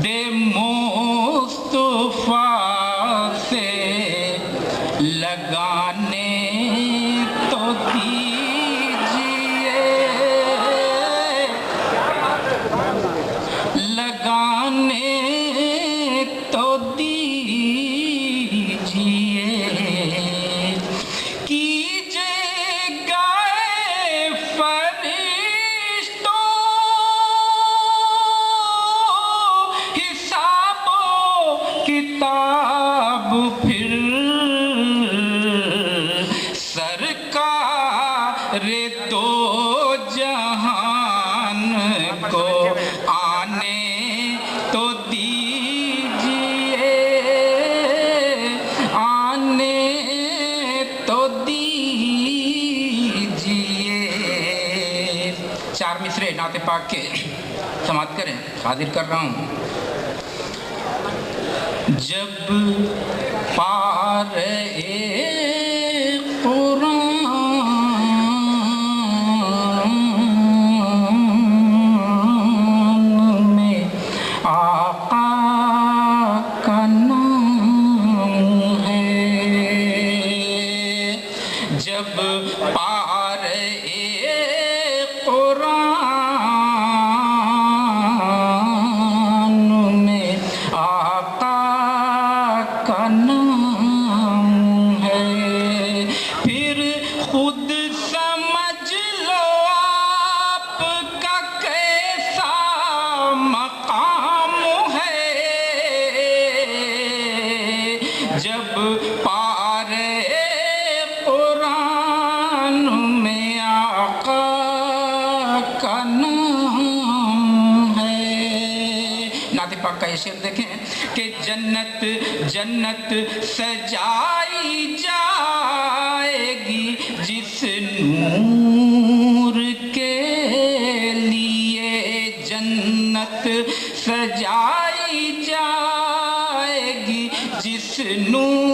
دے مصطفیٰ سے لگانے تو دیجئے، لگانے تو دیجئے، کیجئے گائے فرشتوں حساب و کتاب، پھر سرکار دو جہان کو آنے تو دیجئے، آنے تو دیجئے۔ 4 مصرے نعت پاک کے سماعت کریں، حاضر کر رہا ہوں۔ جب پارے قرآن میں آقا کا نام ہے، جب پارے قرآن میں آقا کا نام ہے، پھر خود سمجھ لو آپ کا کیسا مقام ہے، جب پارے قرآن میں آقا کا نام ہے۔ نعت پاک کا یہ شعر دیکھیں کہ جنت جنت سجائی جائے گی جس نور کے لیے، جنت سجائی جائے گی جس نور